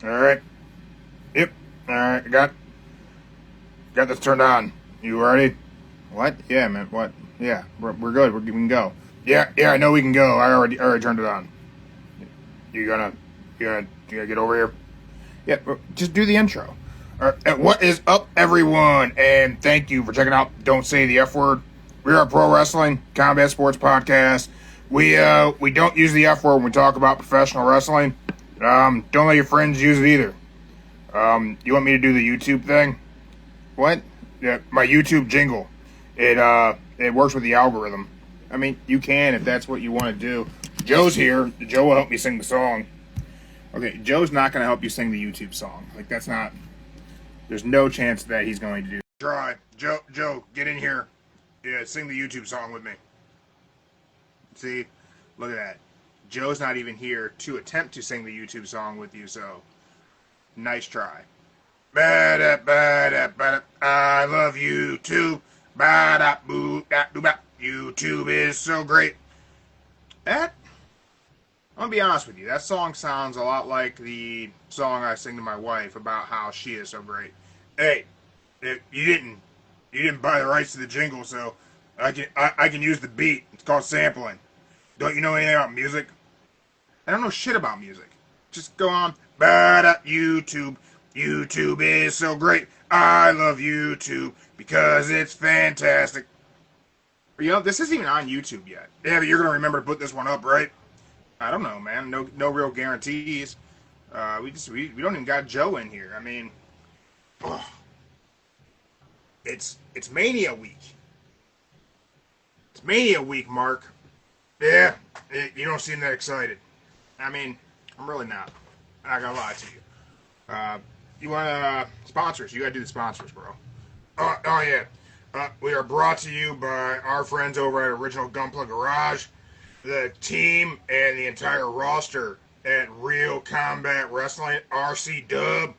All right. Yep. All right. Got this turned on. You ready? What? Yeah, man. What? Yeah. We're good. We can go. Yeah. I know we can go. I already turned it on. You gonna get over here? Yeah. Just do the intro. What is up, everyone? And thank you for checking out Don't Say the F Word. We are a pro wrestling combat sports podcast. We don't use the F word when we talk about professional wrestling. Don't let your friends use it either. You want me to do the YouTube thing? What? Yeah, my YouTube jingle. It works with the algorithm. I mean, you can if that's what you want to do. Joe's here. Joe will help me sing the song. Okay, Joe's not going to help you sing the YouTube song. Like, that's not... There's no chance that he's going to do... Try. Joe, get in here. Yeah, sing the YouTube song with me. See? Look at that. Joe's not even here to attempt to sing the YouTube song with you, so... Nice try. I love YouTube. YouTube is so great. That... I'm going to be honest with you. That song sounds a lot like the song I sing to my wife about how she is so great. Hey, you didn't buy the rights to the jingle, so I can use the beat. It's called sampling. Don't you know anything about music? I don't know shit about music. Just go on. YouTube. YouTube is so great. I love YouTube because it's fantastic. You know, this isn't even on YouTube yet. Yeah, but you're going to remember to put this one up, right? I don't know, man. No real guarantees. We don't even got Joe in here. I mean, it's Mania week. It's Mania week, Mark. Yeah, you don't seem that excited. I mean, I'm really not. I gotta lie to you. You want sponsors? You gotta do the sponsors, bro. Oh yeah. We are brought to you by our friends over at Original Gunpla Garage, the team, and the entire roster at Real Combat Wrestling, RC Dub.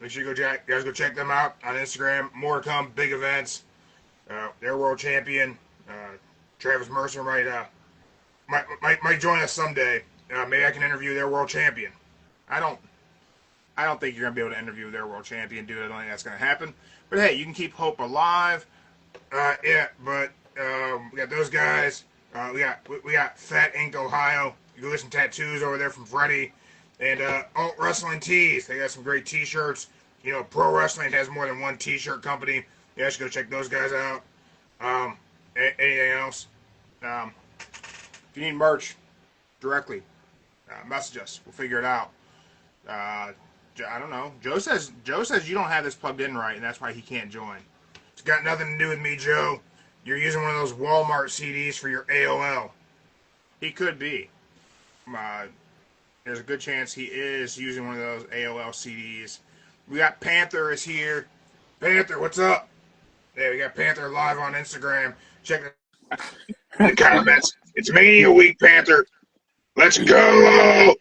Make sure you guys go check them out on Instagram. More to come, big events. Their world champion, Travis Mercer, might join us someday. Maybe I can interview their world champion. I don't think you're gonna be able to interview their world champion, dude. I don't think that's gonna happen. But hey, you can keep hope alive. We got those guys. We got Fat Ink Ohio. You can get some tattoos over there from Freddie. And Alt Wrestling Tees. They got some great t-shirts. You know, Pro Wrestling has more than one t-shirt company. You guys should go check those guys out. Anything else? If you need merch directly, message us. We'll figure it out. I don't know. Joe says you don't have this plugged in right, and that's why he can't join. It's got nothing to do with me, Joe. You're using one of those Walmart CDs for your AOL. He could be. There's a good chance he is using one of those AOL CDs. We got Panther is here. Panther, what's up? Yeah, we got Panther live on Instagram. Check the comments. It's Mania Week, Panther. Let's go!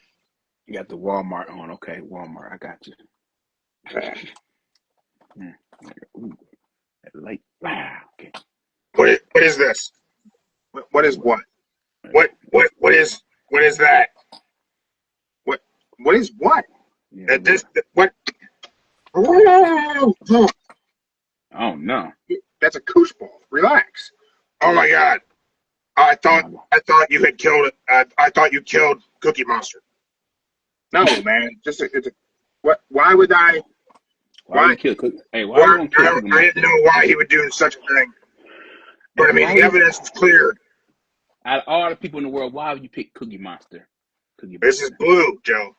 You got the Walmart on. Okay, Walmart. I got you. Ooh, that light. Wow. Okay. What is this? What is what? What is that? What is what? Yeah, What? Oh no. That's a koosh ball. Relax. Oh my God. I thought you had killed it. I thought you killed Cookie Monster. No, man. It's a what? Why would I? Why would you kill Cookie? Hey, why would you kill Cookie Monster? I didn't know why he would do such a thing. But I mean, the evidence is clear. Out of all the people in the world, why would you pick Cookie Monster? This is blue, Joe.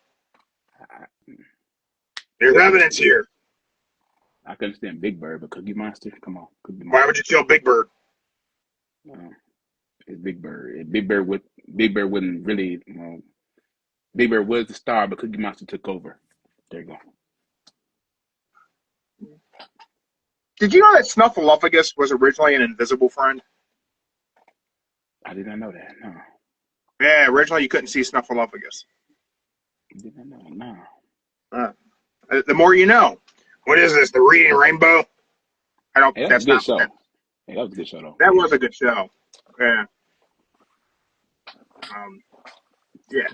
There's evidence here. I can understand Big Bird, but Cookie Monster? Come on. Why would you kill Big Bird? It's Big Bird. Big Bird wouldn't really. Big Bird was the star, but Cookie Monster took over. There you go. Did you know that Snuffleupagus was originally an invisible friend? I did not know that. No. Yeah, originally you couldn't see Snuffleupagus. I did not know. No. The more you know. What is this? The Reading Rainbow? I don't. Hey, that's not a good show. That, hey, that was a good show, though. That was a good show. Yeah. Yeah.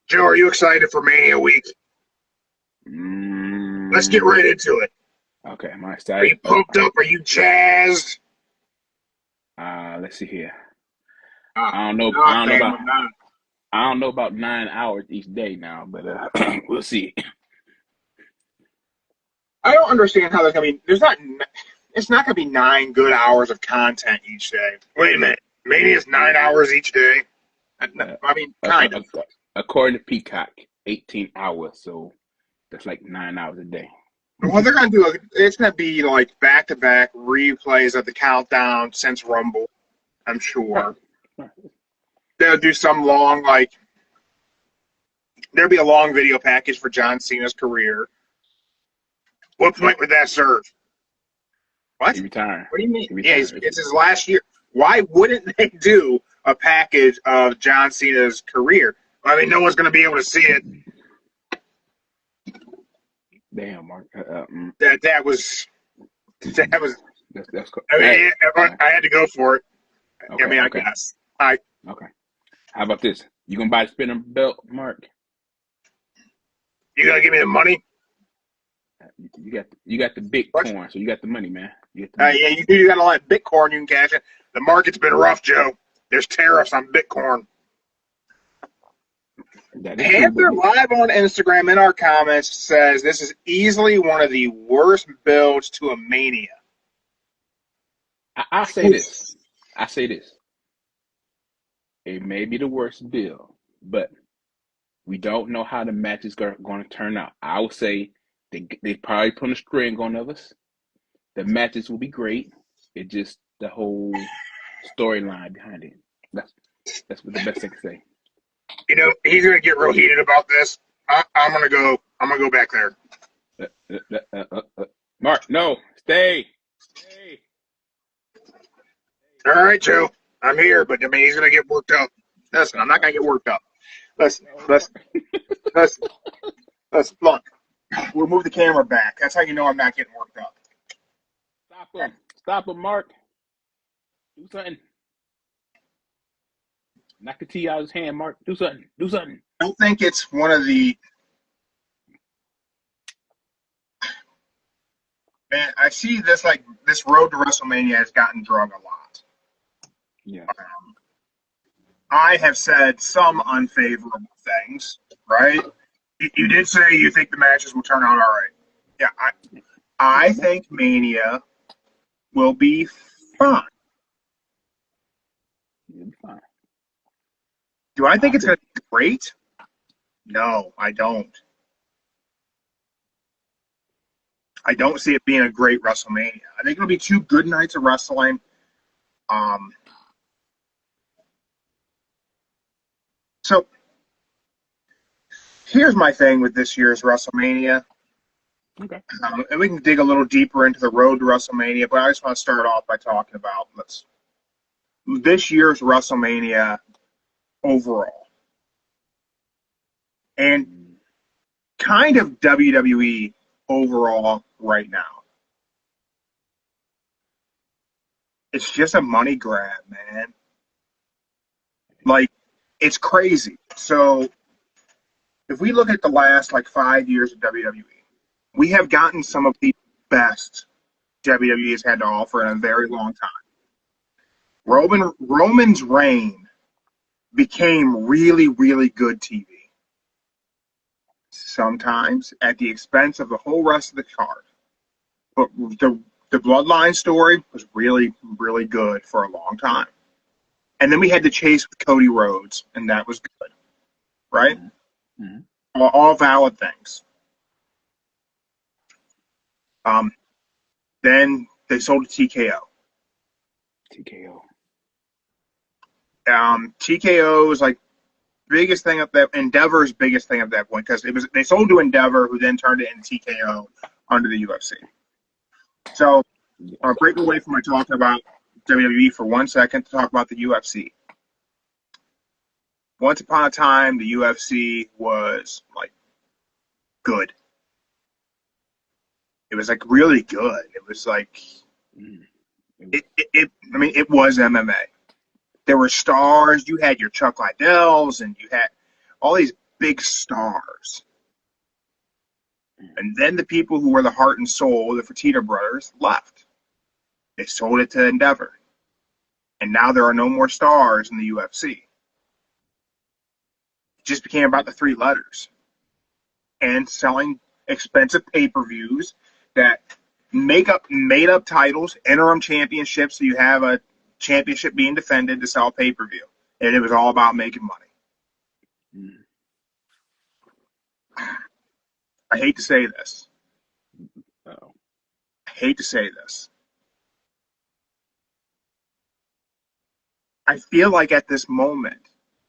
Joe, are you excited for Mania Week? Let's get right into it. Okay, am I Are excited? you pumped up? Are you jazzed? Let's see here. Ah, I don't know. nah, fam, I'm not. I don't know about 9 hours each day now, but we'll see. I don't understand how there's gonna be. It's not gonna be 9 good hours of content each day. Wait a minute. Mania's 9 hours each day. I mean, kind of. According to Peacock, 18 hours, so that's like 9 hours a day. What they're gonna do? It's gonna be like back-to-back replays of the countdown since Rumble. I'm sure Right. they'll do some long there'll be a long video package for John Cena's career. What point would that serve? What? He retired. What do you mean? Yeah, it's his last year. Why wouldn't they do a package of John Cena's career? I mean, no one's going to be able to see it. Damn, Mark. That was. That's cool. I mean, I had to go for it. Okay, I mean, okay. I guess. Okay. How about this? You gonna buy the spinner belt, Mark? You gonna give me the money? You got the big What? coin, so you got the money, man. You got the money. Yeah, you do. You got a lot of Bitcoin you can cash in. The market's been rough, Joe. There's tariffs on Bitcoin. That is true, Panther Live on Instagram in our comments says this is easily one of the worst builds to a Mania. I'll say this. It may be the worst build, but we don't know how the match is going to turn out. I would say they probably put a string on us. The matches will be great. It just the whole storyline behind it. That's what the best thing to say. You know, he's gonna get real heated about this. I'm gonna go back there. Mark, no, stay. All right, Joe. I'm here, but I mean, he's gonna get worked up. Listen, I'm not gonna get worked up. Listen. Look, we'll move the camera back. That's how you know I'm not getting worked up. Stop him, Mark. Do something. Knock the tea out of his hand, Mark. Do something. I don't think it's one of the. Man, I see this this road to WrestleMania has gotten drug a lot. Yeah. I have said some unfavorable things, right? You did say you think the matches will turn out all right. Yeah, I think Mania will be fine. It'll be fine. Do I think it's going to be great? No, I don't. I don't see it being a great WrestleMania. I think it'll be 2 good nights of wrestling. So here's my thing with this year's WrestleMania. Okay. And we can dig a little deeper into the road to WrestleMania, but I just want to start off by talking about this year's WrestleMania overall. And kind of WWE overall right now. It's just a money grab, man. Like, it's crazy. So, if we look at the last 5 years of WWE, we have gotten some of the best WWE has had to offer in a very long time. Roman's reign became really, really good TV. Sometimes at the expense of the whole rest of the card. But the Bloodline story was really, really good for a long time. And then we had the chase with Cody Rhodes, and that was good. Right? Mm-hmm. All valid things. Then they sold to TKO. TKO is biggest thing up that Endeavor's biggest thing at that point because they sold to Endeavor, who then turned it into TKO under the UFC. So I'll break away from my talking about WWE for 1 second to talk about the UFC. Once upon a time, the UFC was good. It was really good. It was it was MMA. There were stars. You had your Chuck Liddells, and you had all these big stars. And then the people who were the heart and soul of the Fertitta brothers left. They sold it to Endeavor. And now there are no more stars in the UFC. It just became about the three letters. And selling expensive pay-per-views that make up made-up titles, interim championships, so you have a championship being defended to sell pay-per-view. And it was all about making money. I hate to say this. Uh-oh. I hate to say this. I feel like at this moment,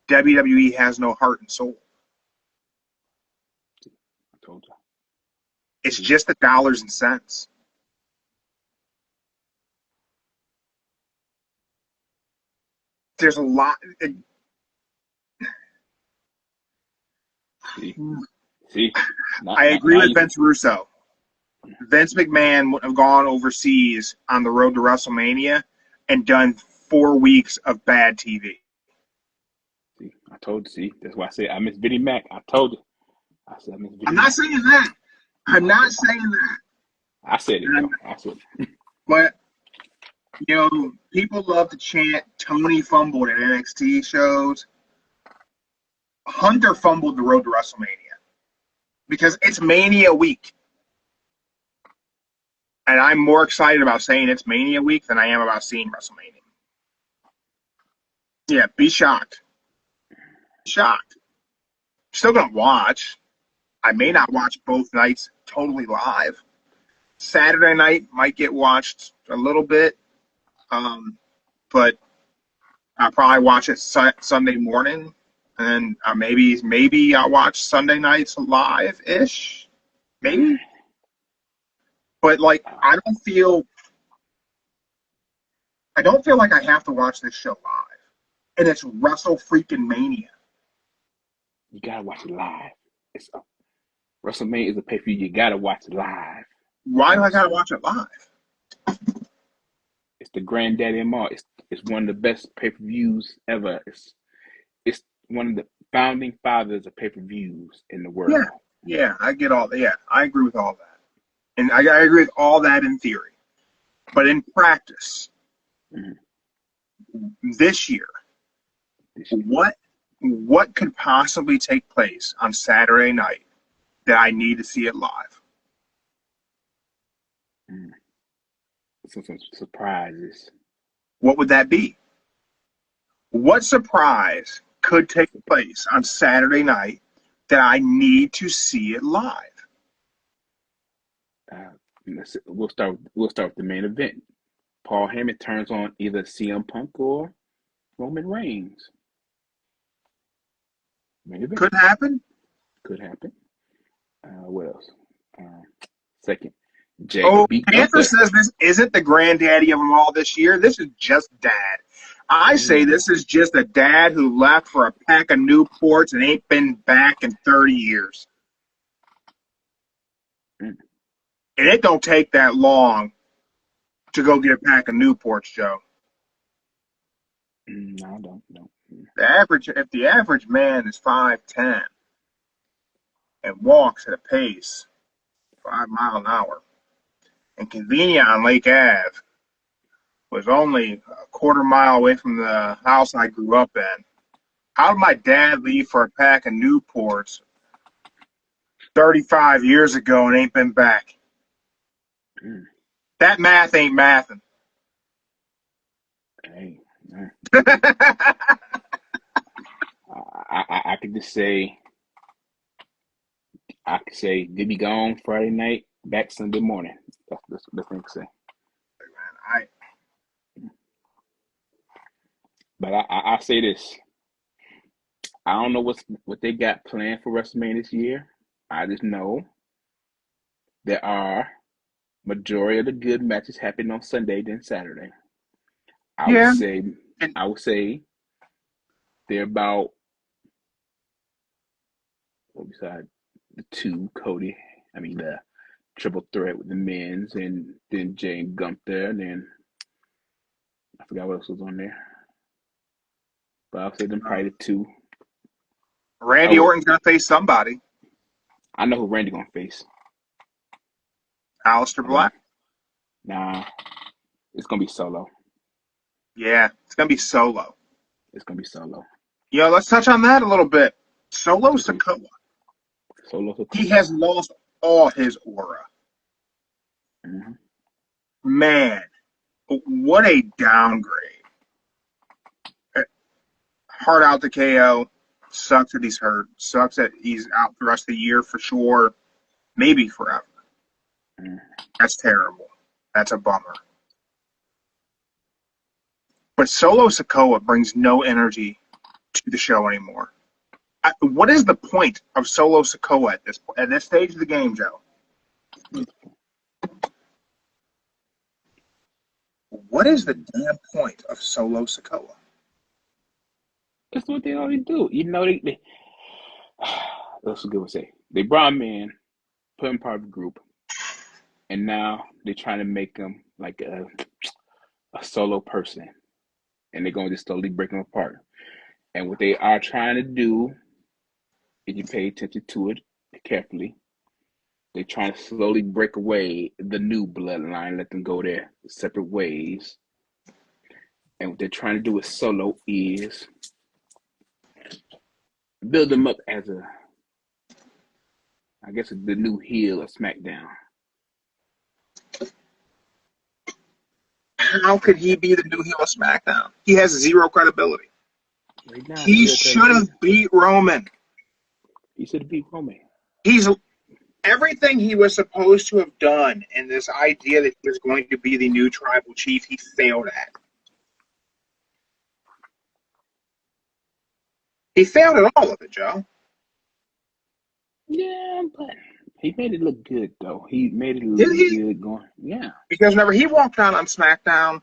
WWE has no heart and soul. I told you. It's just the dollars and cents. There's a lot. See? I agree with Vince Russo. Vince McMahon would have gone overseas on the road to WrestleMania and done 4 weeks of bad TV. See, I told you. See, that's why I said I miss Vinnie Mac. I told you. I said I miss Vinnie I'm Mac. not saying that. I'm not saying that. I said it, though. I said it. But, you know, people love to chant Tony fumbled at NXT shows. Hunter fumbled the road to WrestleMania because it's Mania week. And I'm more excited about saying it's Mania week than I am about seeing WrestleMania. Yeah, be shocked. Shocked. Still going to watch. I may not watch both nights totally live. Saturday night might get watched a little bit, but I'll probably watch it Sunday morning, and maybe I'll watch Sunday nights live-ish, maybe. But like, I don't feel like I have to watch this show live, and it's WrestleMania. You gotta watch it live. WrestleMania is a pay-per-view. You gotta watch it live. Why do I gotta watch it live? It's the granddaddy of all. It's one of the best pay-per-views ever. It's one of the founding fathers of pay-per-views in the world. Yeah, I get all that. Yeah, I agree with all that, and I agree with all that in theory, but in practice, this year, what could possibly take place on Saturday night that I need to see it live? Some surprises. What would that be? What surprise could take place on Saturday night that I need to see it live? We'll start with the main event. Paul Heyman turns on either CM Punk or Roman Reigns. Main event. Could happen. Could happen. What else? Second, Jey beat Panther Gunther. says this isn't the granddaddy of them all this year. This is just dad. I say this is just a dad who left for a pack of Newports and ain't been back in 30 years. And it don't take that long to go get a pack of Newports, Joe. No, I don't. No. If the average man is 5'10" and walks at a pace 5 miles an hour, and Convenient on Lake Ave was only a quarter mile away from the house I grew up in, how did my dad leave for a pack of Newports 35 years ago and ain't been back? That math ain't mathing. Hey, I could just say, they'll be gone Friday night, back Sunday morning. That's the thing to say. But I say this. I don't know what they got planned for WrestleMania this year. I just know there are majority of the good matches happening on Sunday than Saturday. I would say they're about, beside the the triple threat with the men's, and then Jey and Gunther, and then I forgot what else was on there. But I'll say them probably the two. Randy Orton's gonna face somebody. I know who Randy gonna face. Aleister Black? Nah, it's gonna be Solo. Yeah, it's going to be Solo. It's gonna be Solo. Let's touch on that a little bit. Solo Sikoa. Solo. He has lost all his aura. Mm-hmm. Man, what a downgrade. Hard out to KO. Sucks that he's hurt. Sucks that he's out the rest of the year for sure. Maybe forever. That's terrible. That's a bummer. But Solo Sikoa brings no energy to the show anymore. What is the point of Solo Sikoa at this stage of the game, Joe? What is the damn point of Solo Sikoa? That's what they already do. That's a good one to say. They brought him in, put him part of the group, and now they're trying to make him like a solo person. And they're going to just slowly break him apart. And what they are trying to do, if you pay attention to it carefully, they're trying to slowly break away the new bloodline, let them go their separate ways. And what they're trying to do with Solo is build him up as the new heel of SmackDown. How could he be the new heel of SmackDown? He has zero credibility. Right now, he should have beat Roman. He should have beat Roman. He's everything he was supposed to have done in this idea that he was going to be the new tribal chief, he failed at. He failed at all of it, Joe. Yeah, but he made it look good, though. He made it look good going. Yeah. Because whenever he walked out on SmackDown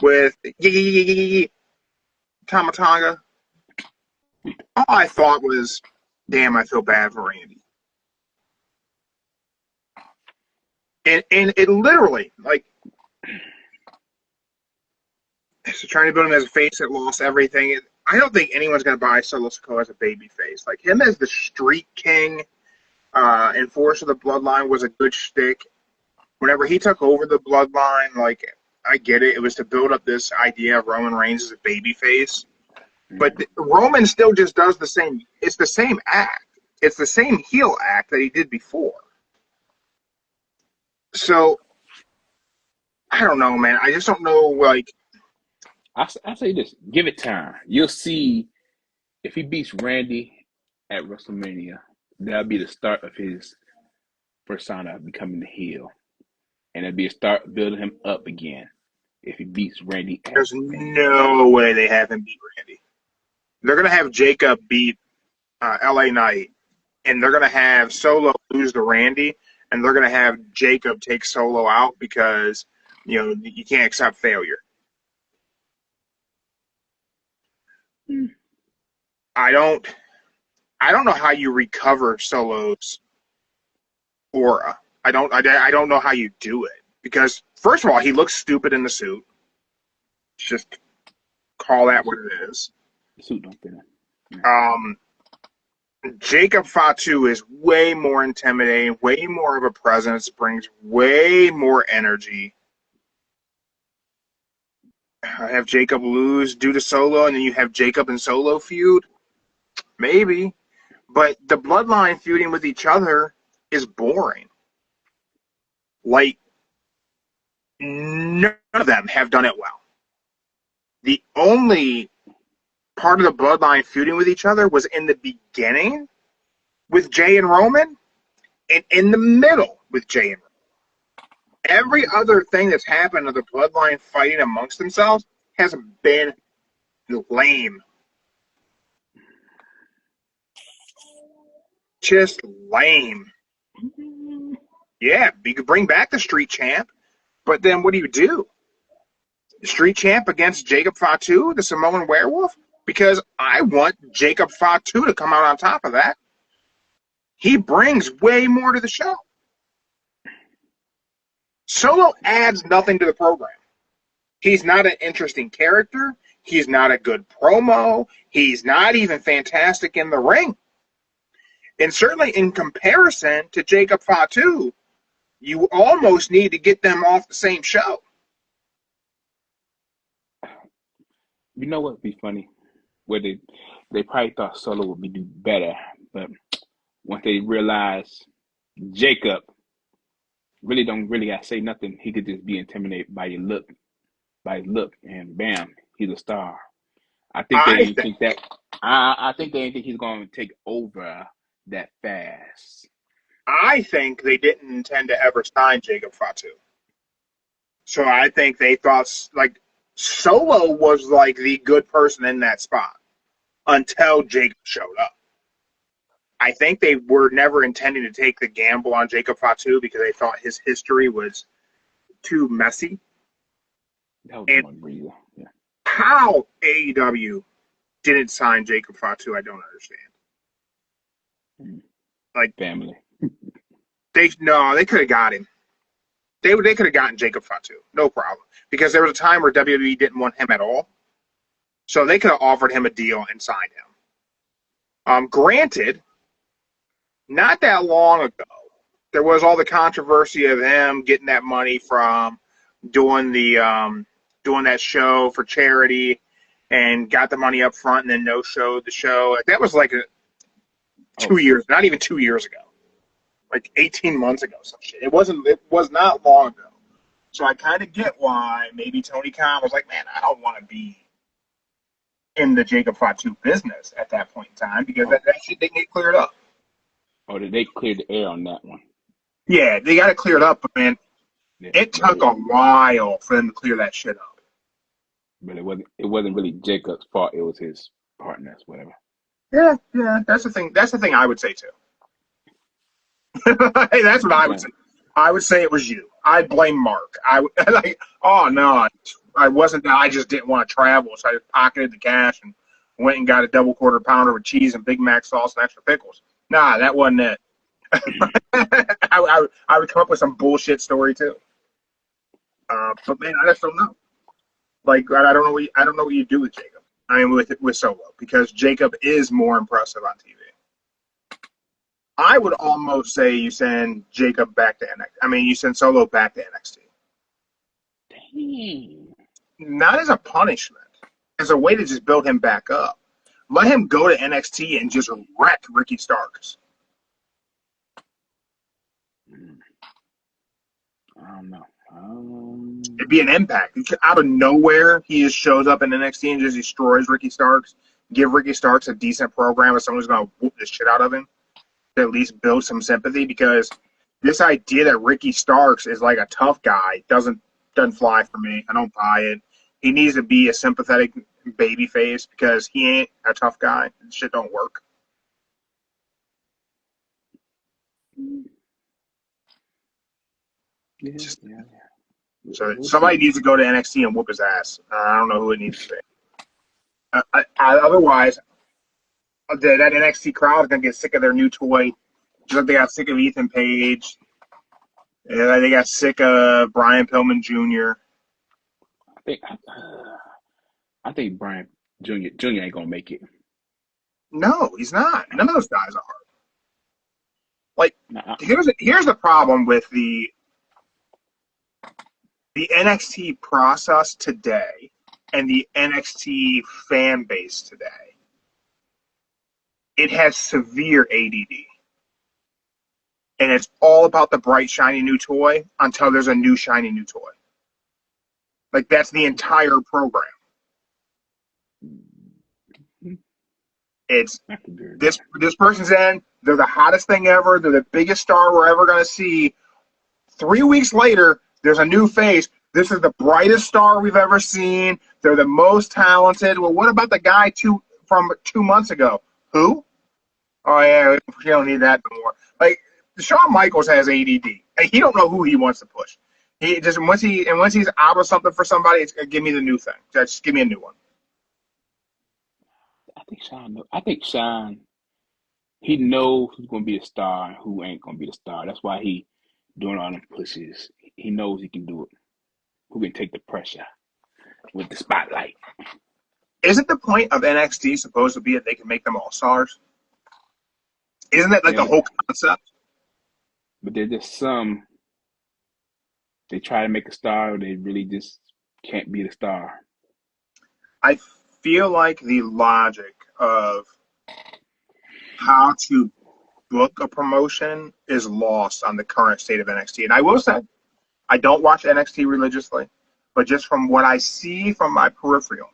with Tama Tonga, all I thought was, damn, I feel bad for Randy. And it literally, like, so trying to build him as a face that lost everything. I don't think anyone's going to buy Solo Sikoa as a baby face. Like, him as the Street King, enforcer of the Bloodline was a good shtick. Whenever he took over the Bloodline, like, I get it. It was to build up this idea of Roman Reigns as a baby face. But Roman still just does the same. It's the same act. It's the same heel act that he did before. So, I don't know, man. I just don't know, like. I'll say this. Give it time. You'll see if he beats Randy at WrestleMania, that'll be the start of his persona becoming the heel. And it'll be a start building him up again if he beats Randy. There's no way they have him beat Randy. They're going to have Jacob beat LA Knight, and they're going to have Solo lose to Randy, and they're going to have Jacob take Solo out because, you can't accept failure. I don't know how you recover Solo's aura. I don't know how you do it because first of all, he looks stupid in the suit. Just call that what it is. The suit don't fit him. Jacob Fatu is way more intimidating, way more of a presence, brings way more energy. Have Jacob lose due to Solo, and then you have Jacob and Solo feud? Maybe. But the Bloodline feuding with each other is boring. Like, none of them have done it well. The only part of the Bloodline feuding with each other was in the beginning with Jey and Roman, and in the middle with Jey and Roman. Every other thing that's happened of the Bloodline fighting amongst themselves has been lame. Just lame. Yeah, you could bring back the Street Champ, but then what do? The Street Champ against Jacob Fatu, the Samoan Werewolf? Because I want Jacob Fatu to come out on top of that. He brings way more to the show. Solo adds nothing to the program. He's not an interesting character. He's not a good promo. He's not even fantastic in the ring. And certainly in comparison to Jacob Fatu, you almost need to get them off the same show. You know what would be funny? Where they probably thought Solo would do better, but once they realized Jacob don't really gotta say nothing, he could just be intimidated by his look, and bam, he's a star. I think they didn't think that. I think they didn't think he's going to take over that fast. I think they didn't intend to ever sign Jacob Fatu. So I think they thought like Solo was like the good person in that spot until Jacob showed up. I think they were never intending to take the gamble on Jacob Fatu because they thought his history was too messy. That was one reason. Yeah. How AEW didn't sign Jacob Fatu, I don't understand. Like family. They could have got him. They could have gotten Jacob Fatu, no problem. Because there was a time where WWE didn't want him at all. So they could have offered him a deal and signed him. Granted, not that long ago, there was all the controversy of him getting that money from doing that show for charity and got the money up front and then no-showed the show. That was like 2 years, not even 2 years ago. Like 18 months ago, some shit. It was not long ago. So I kind of get why maybe Tony Khan was like, man, I don't want to be in the Jacob Fatu business at that point in time because that shit didn't get cleared up. Oh, did they clear the air on that one? Yeah, they got it cleared up, but man, it took a while for them to clear that shit up. But it wasn't really Jacob's fault. It was his partners, whatever. Yeah, that's the thing. That's the thing I would say too. That's what I would say. I would say it was you. I'd blame Mark. Oh no, I wasn't. I just didn't want to travel, so I just pocketed the cash and went and got a double quarter pounder with cheese and Big Mac sauce and extra pickles. Nah, that wasn't it. I would come up with some bullshit story too. But man, I just don't know. Like I don't know what you do with Jacob. I mean, with Solo, because Jacob is more impressive on TV. I would almost say you send Jacob back to NXT. I mean, you send Solo back to NXT. Dang. Not as a punishment, as a way to just build him back up. Let him go to NXT and just wreck Ricky Starks. I don't know. It'd be an impact. Out of nowhere, he just shows up in NXT and just destroys Ricky Starks. Give Ricky Starks a decent program, and someone's going to whoop the shit out of him. To at least build some sympathy, because this idea that Ricky Starks is like a tough guy doesn't fly for me. I don't buy it. He needs to be a sympathetic baby face because he ain't a tough guy. Shit don't work. Yeah. So somebody needs to go to NXT and whoop his ass. I don't know who it needs to be. Otherwise, that NXT crowd is going to get sick of their new toy. Just like they got sick of Ethan Page. They got sick of Brian Pillman Jr. I think Brian Jr. ain't going to make it. No, he's not. None of those guys are. Like, here's the problem with the NXT process today and the NXT fan base today. It has severe ADD. And it's all about the bright, shiny new toy until there's a new, shiny new toy. Like, that's the entire program. It's this person's in, they're the hottest thing ever, they're the biggest star we're ever going to see. 3 weeks later, there's a new face. This is the brightest star we've ever seen. They're the most talented. Well, what about the guy from 2 months ago? Who? Oh, yeah, we don't need that no more. Like, Shawn Michaels has ADD. He don't know who he wants to push. He just once he's out of something for somebody, it's, give me the new thing. Just give me a new one. I think Shawn, he knows who's going to be a star and who ain't going to be the star. That's why he doing all them pushes. He knows he can do it. Who can take the pressure with the spotlight. Isn't the point of NXT supposed to be that they can make them all stars? Isn't that like the whole concept? But there's just some They try to make a star, they really just can't be the star. I feel like the logic of how to book a promotion is lost on the current state of NXT. And I will say, I don't watch NXT religiously, but just from what I see from my peripheral,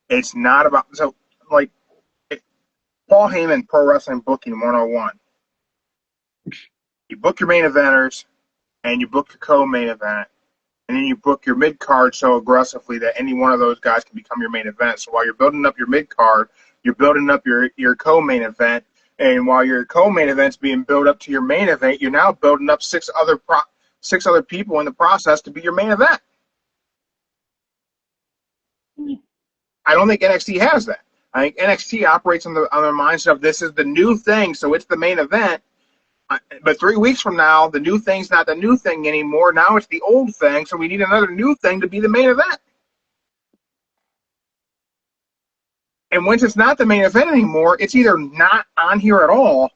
it's not about so like Paul Heyman Pro Wrestling Booking 101. You book your main eventers and you book your co-main event, and then you book your mid card so aggressively that any one of those guys can become your main event. So while you're building up your mid card, you're building up your co-main event, and while your co-main event's being built up to your main event, you're now building up six other people in the process to be your main event. I don't think NXT has that. I think NXT operates on the mindset of this is the new thing, so it's the main event. But 3 weeks from now, the new thing's not the new thing anymore. Now it's the old thing, so we need another new thing to be the main event. And once it's not the main event anymore, it's either not on here at all,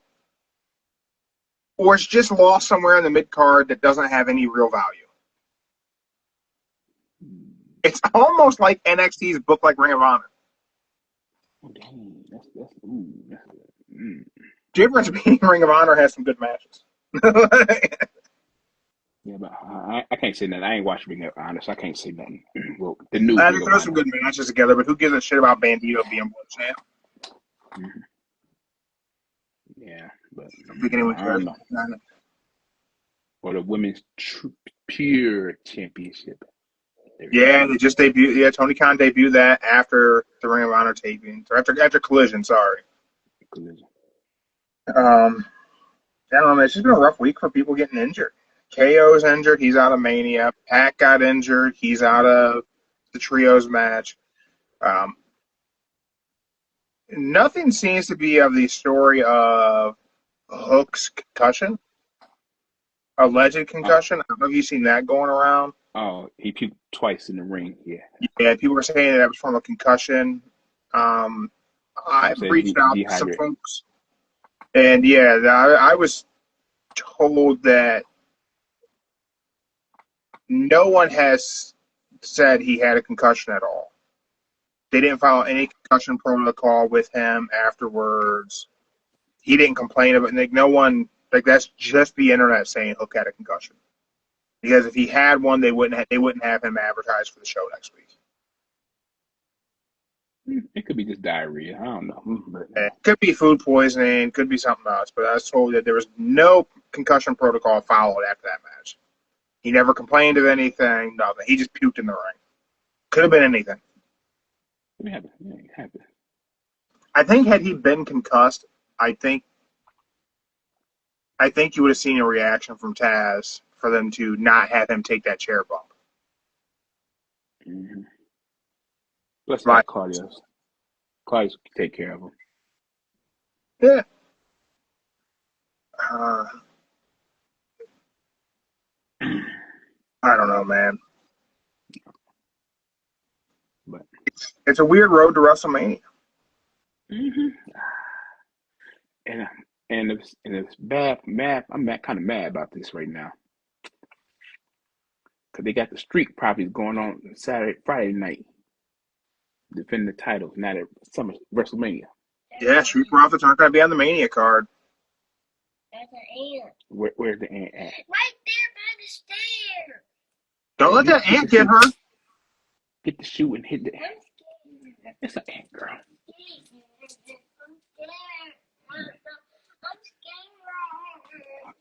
or it's just lost somewhere in the mid card that doesn't have any real value. It's almost like NXT's booked like Ring of Honor. Oh, dang. That's good. Difference being Ring of Honor has some good matches. Yeah, but I can't say nothing. I ain't watched Ring of Honor, so I can't say nothing. Well, the new I think there's some good matches together, but who gives a shit about Bandido being world champ? Mm-hmm. Yeah, but I don't know. Or the women's pure championship. Yeah, they just debuted. Yeah, Tony Khan debuted that after the Ring of Honor taping, or after Collision. Sorry. Collision. I don't know, man. It's just been a rough week for people getting injured. KO's injured. He's out of Mania. Pac got injured. He's out of the Trios match. Nothing seems to be of the story of Hook's concussion, alleged concussion. I don't know if you've seen that going around. Oh, he puked twice in the ring. Yeah. Yeah, people were saying that was from a concussion. I've reached out to some folks, and yeah, I was told that no one has said he had a concussion at all. They didn't follow any concussion protocol with him afterwards. He didn't complain about it. Like, no one, like, that's just the internet saying Hook had a concussion. Because if he had one, they wouldn't have him advertised for the show next week. It could be just diarrhea. I don't know. But it could be food poisoning. Could be something else. But I was told that there was no concussion protocol followed after that match. He never complained of anything. Nothing. He just puked in the ring. Could have been anything. It happened. I think had he been concussed, I think you would have seen a reaction from Taz for them to not have him take that chair bump. Mm-hmm. Let's let Claudius take care of him. Yeah. I don't know, man. But it's a weird road to WrestleMania. Mm-hmm. And it's bad. I'm kind of mad about this right now because they got the Streak properties going on Friday night, defending the titles, not at WrestleMania. Yeah, Street Profits aren't going to be on the Mania card. There's an ant. Where's the ant at? Right there by the stairs. Don't let that ant get her. Get the shoe and hit the ant. It's an ant, girl.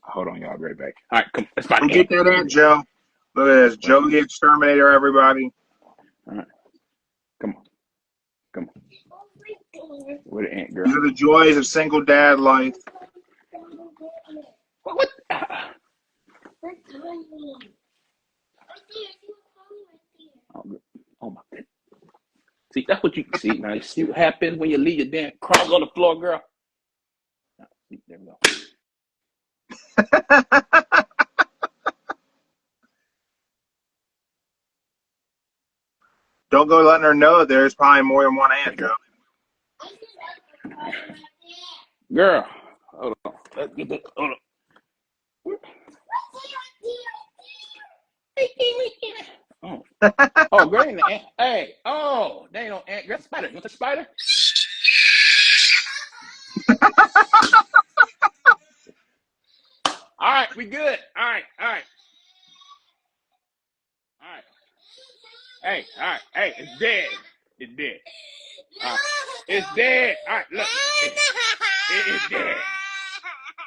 Hold on, y'all. I'll be right back. All right, come. Let's find get that ant, Joe. Look at this. Joe the Exterminator, everybody. All right. Come on. Where the ant, girl? These are the joys of single dad life. What? Oh my goodness. See, that's what you see. Now, you see what happens when you leave your damn crumbs on the floor, girl? There we go. Don't go letting her know that there's probably more than one ant, Joe. Girl, hold on. Let's get that. Hold on. Oh, great. Hey, oh, they don't ant. That's spider. You want the spider? All right, we good. All right. Hey, all right. Hey, it's dead. It's dead. It's dead. All right, look. It is dead.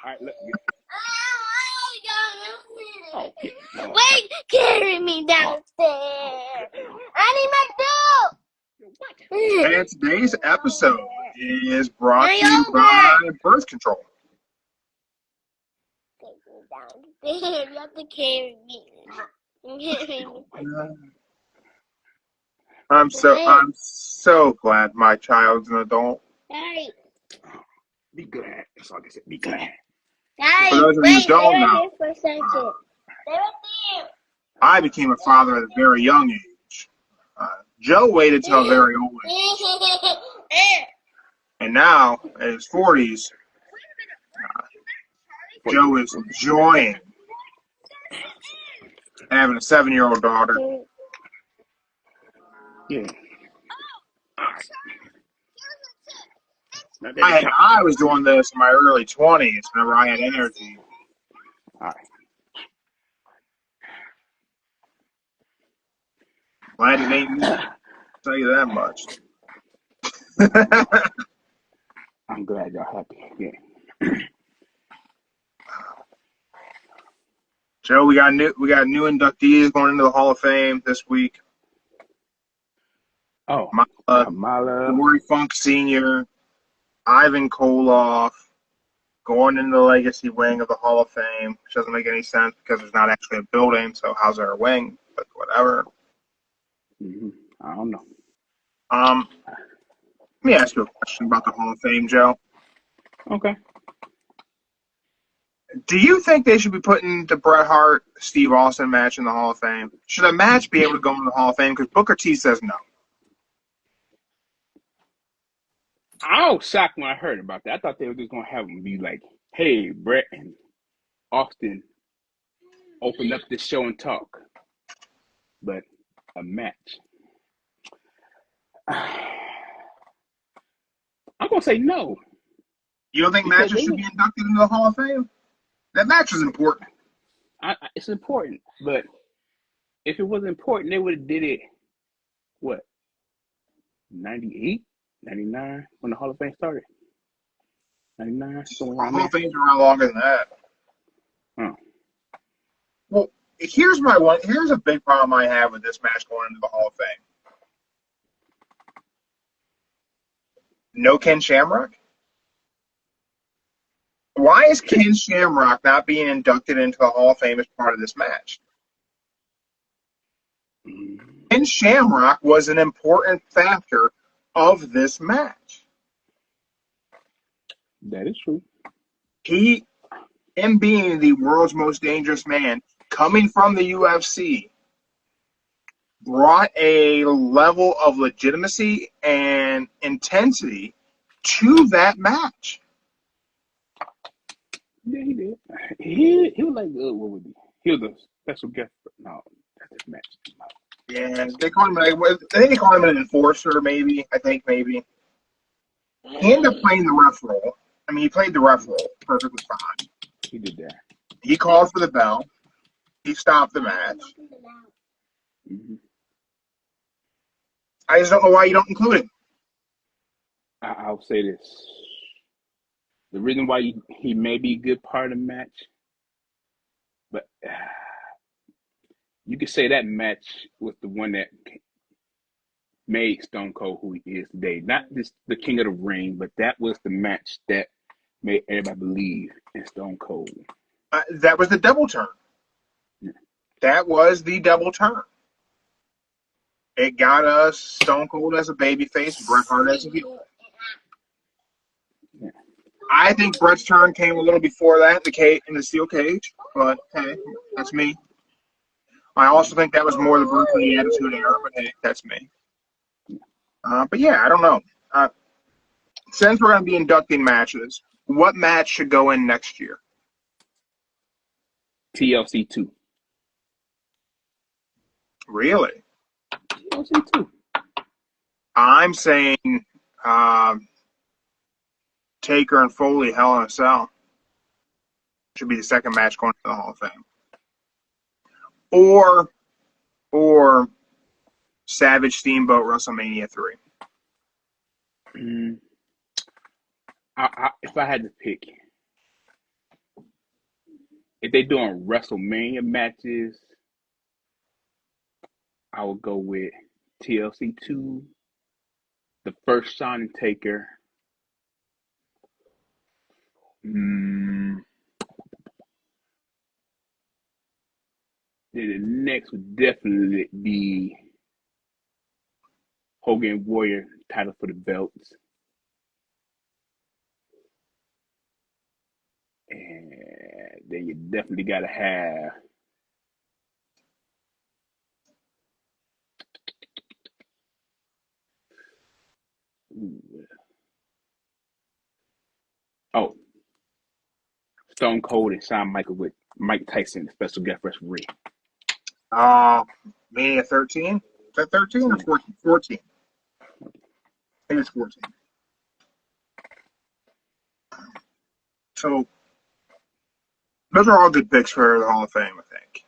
All right, look. Oh, Wait, carry me downstairs. I need my dog. And today's episode is brought to you by birth control. You have to carry me. I'm so glad my child's an adult. Daddy, Be glad. That's all I can say. Be glad. For those of you who don't know, for a second. Stay right there. I became a father at a very young age. Joe waited till a very old age. And now, in his 40s, Joe is enjoying having a 7-year-old daughter. Yeah. I was doing this in my early 20s whenever I had energy. All right. Glad it ain't me. I'll tell you that much. I'm glad y'all happy. Yeah. Joe, we got new inductees going into the Hall of Fame this week. Oh, Kamala, Dory Funk Sr., Ivan Koloff, going into the legacy wing of the Hall of Fame, which doesn't make any sense because there's not actually a building, so how's there a wing? But whatever. Mm-hmm. I don't know. Let me ask you a question about the Hall of Fame, Joe. Okay. Do you think they should be putting the Bret Hart-Steve Austin match in the Hall of Fame? Should a match be able to go in the Hall of Fame? Because Booker T says no. I was shocked when I heard about that. I thought they were just going to have them be like, hey, Bret and Austin open up this show and talk. But a match. I'm going to say no. You don't think matches should be inducted into the Hall of Fame? That match is important. It's important, but if it wasn't important, they would have did it, what, 98, 99, when the Hall of Fame started? 99, somewhere around Hall there. of Fame's around longer than that. Oh. Well, here's a big problem I have with this match going into the Hall of Fame. No Ken Shamrock? Why is Ken Shamrock not being inducted into the Hall of Fame as part of this match? Ken Shamrock was an important factor of this match. That is true. Him being the world's most dangerous man, coming from the UFC, brought a level of legitimacy and intensity to that match. Yeah, he did. He was like, what would he was a special guest. No, that's his match. No. Yeah, they called him. I think they called him an enforcer. Maybe. He ended up playing the ref role. I mean, he played the ref role perfectly fine. He did that. He called for the bell. He stopped the match. Mm-hmm. I just don't know why you don't include him. I'll say this. The reason why he may be a good part of the match, but you could say that match was the one that made Stone Cold who he is today. Not just the King of the Ring, but that was the match that made everybody believe in Stone Cold. That was the double turn. Yeah. That was the double turn. It got us Stone Cold as a babyface, Bret Hart as a heel. Yeah. I think Bret's turn came a little before that in the steel cage, but hey, that's me. I also think that was more the Bruce Lee Attitude Era, but hey, that's me. But yeah, I don't know. Since we're going to be inducting matches, what match should go in next year? TLC 2. Really? TLC 2. I'm saying Taker and Foley, Hell in a Cell. Should be the second match going to the Hall of Fame. Or Savage Steamboat WrestleMania 3. If I had to pick, if they're doing WrestleMania matches, I would go with TLC 2, the first Shawn and Taker. The next would definitely be Hogan Warrior title for the belts. And then you definitely got to have Stone Cold and Shawn Michaels with Mike Tyson, special guest referee. Mania 13? Is that 13 or 14? 14. I think it's 14. So, those are all good picks for the Hall of Fame, I think.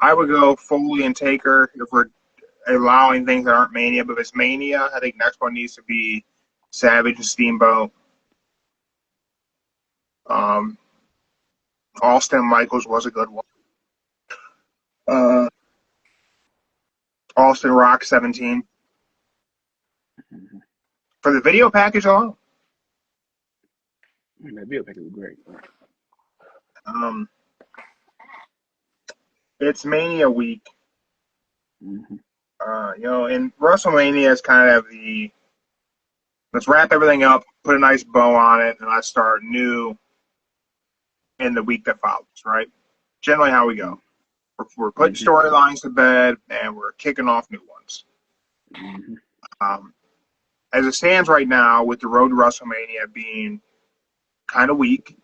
I would go Foley and Taker if we're allowing things that aren't Mania, but if it's Mania, I think next one needs to be Savage and Steamboat. Austin Michaels was a good one. Austin Rock 17. For the video package alone. That video package was great. It's Mania week. And WrestleMania is kind of let's wrap everything up, put a nice bow on it, and let's start new in the week that follows, right? Generally how we go. We're putting storylines to bed, and we're kicking off new ones. As it stands right now, with the road to WrestleMania being kind of weak,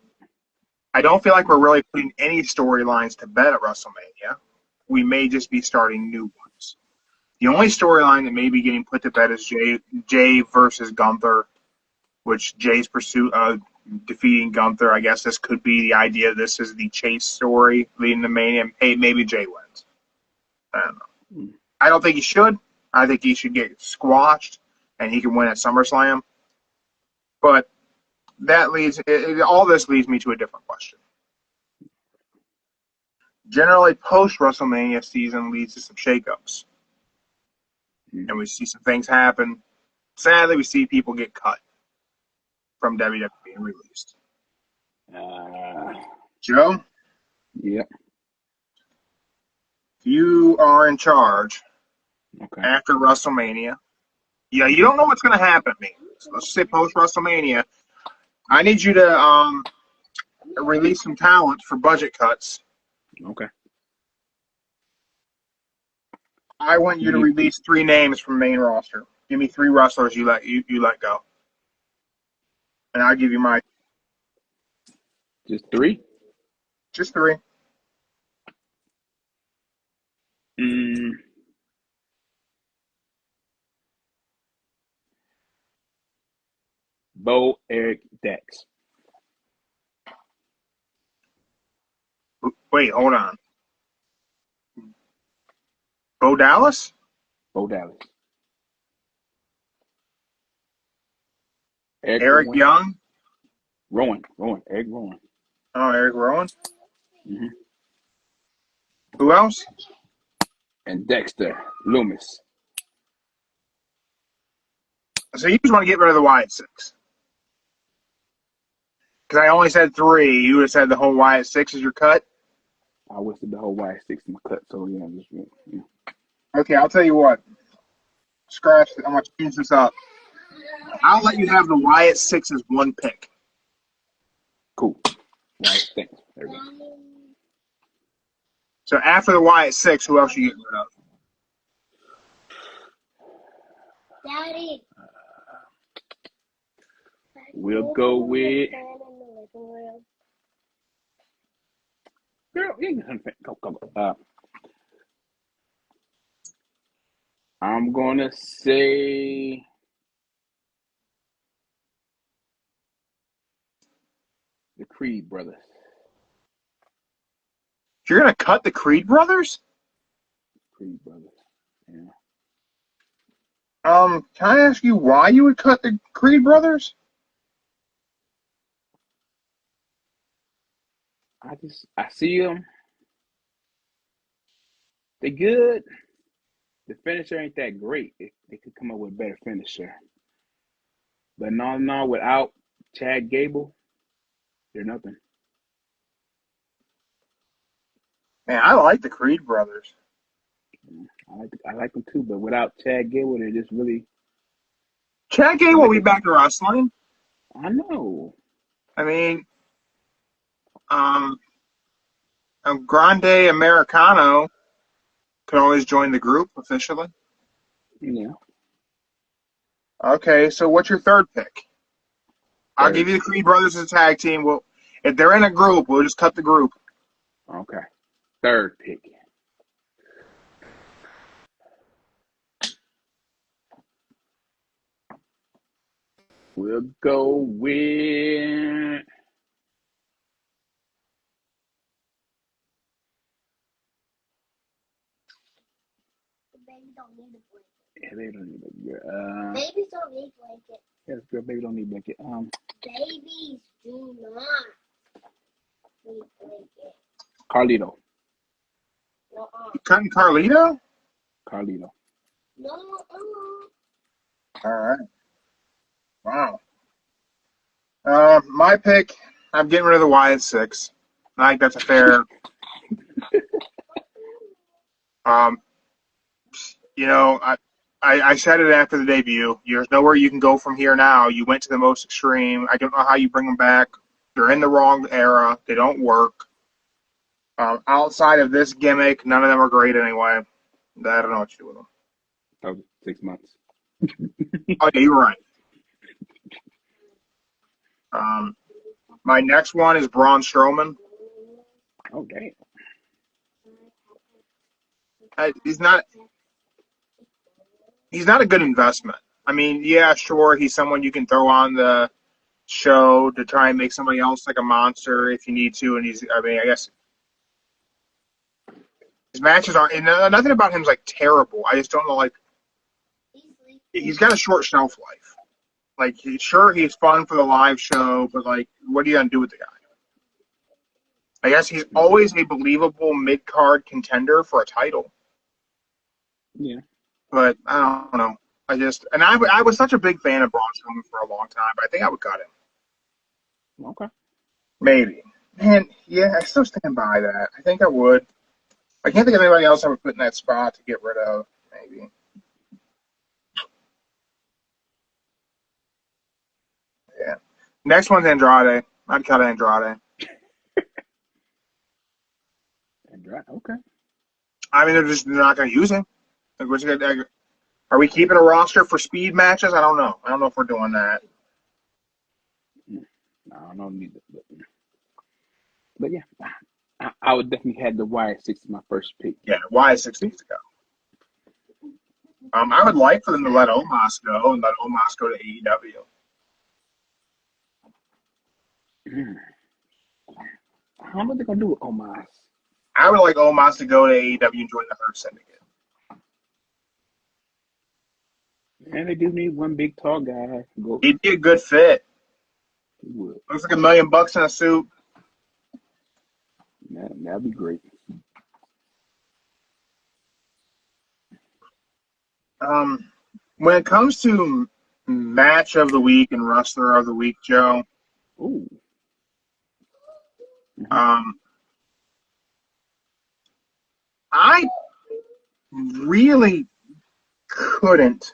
I don't feel like we're really putting any storylines to bed at WrestleMania. We may just be starting new ones. The only storyline that may be getting put to bed is Jey versus Gunther, which Jay's pursuit of defeating Gunther. I guess this could be the idea. This is the chase story leading to Mania. Hey, maybe Jey wins. I don't know. I don't think he should. I think he should get squashed, and he can win at SummerSlam. But all this leads me to a different question. Generally, post-WrestleMania season leads to some shakeups. And we see some things happen. Sadly, we see people get cut from WWE and released. Joe? Yeah. You are in charge after WrestleMania. Yeah, you don't know what's going to happen, man. So let's say post-WrestleMania. I need you to release some talent for budget cuts. Okay. I want you to release 3 names from main roster. Give me 3 wrestlers you let go. And I'll give you my... Just 3? Just 3. Bo, Eric, Dax. Wait, hold on. Bo Dallas? Bo Dallas. Eric Young? Rowan. Eric Rowan. Oh, Eric Rowan? Who else? And Dexter Loomis. So you just want to get rid of the Wyatt 6? Because I only said 3. You would have said the whole Wyatt 6 is your cut? I listed the whole Wyatt 6 in my cut, so yeah. Okay, I'll tell you what. Scratch. I'm going to change this up. I'll let you have the Wyatt 6 as 1 pick. Cool. Wyatt 6. There we go. So after the Wyatt 6, who else are you getting rid of? Daddy. We'll go with... Girl, go. I'm gonna say the Creed brothers. You're gonna cut the Creed brothers? Creed brothers. Yeah. Can I ask you why you would cut the Creed brothers? I see them. They good. The finisher ain't that great. They could come up with a better finisher. But no, without Chad Gable, they're nothing. Man, I like the Creed brothers. I like them too, but without Chad Gable, they're just really. Chad Gable will be back to wrestling. I know. I mean, a Grande Americano could always join the group officially. Yeah. Okay, so what's your third pick? I'll Third. give you the Creed brothers as a tag team. If they're in a group, we'll just cut the group. Okay. Third pick. We'll go with Baby don't need a blanket. yeah, they don't need a Babies don't need blanket. yes, girl, baby don't need blanket. Babies do not need blanket. Carlito. No. You cutting Carlito? Carlito. No. All right. Wow. My pick, I'm getting rid of the Wyatt Six. I think that's a fair. You know, I said it after the debut. There's nowhere you can go from here now. You went to the most extreme. I don't know how you bring them back. They're in the wrong era. They don't work. Outside of this gimmick, none of them are great anyway. I don't know what to do with them. That was 6 months. Oh, yeah, you're right. My next one is Braun Strowman. Oh, damn. He's not a good investment. I mean, yeah, sure, he's someone you can throw on the show to try and make somebody else like a monster if you need to. And I guess his matches aren't, and nothing about him's like terrible. I just don't know, like, he's got a short shelf life. Like, sure, he's fun for the live show, but like, what are you gonna do with the guy? I guess he's always a believable mid-card contender for a title. Yeah. But I don't know. I was such a big fan of Braun Strowman for a long time, but I think I would cut him. Okay. Maybe. Man, yeah, I still stand by that. I think I would. I can't think of anybody else I would put in that spot to get rid of. Maybe. Yeah. Next one's Andrade. I'd cut Andrade. Andrade. Okay. I mean, they're not going to use him. Are we keeping a roster for speed matches? I don't know. I don't know if we're doing that. No, I don't need that. But yeah, I would definitely have the Wyatt Six as my first pick. Yeah, why is 6 needs to go? I would like for them to let Omos go and let Omos go to AEW. I don't know what they're gonna do with Omos. I would like Omos to go to AEW and join the Hurt Syndicate. And they do need one big tall guy to go. He'd be a good fit. He would. Looks like $1 million in a suit. That'd be great. When it comes to match of the week and wrestler of the week, Joe, Ooh. I really couldn't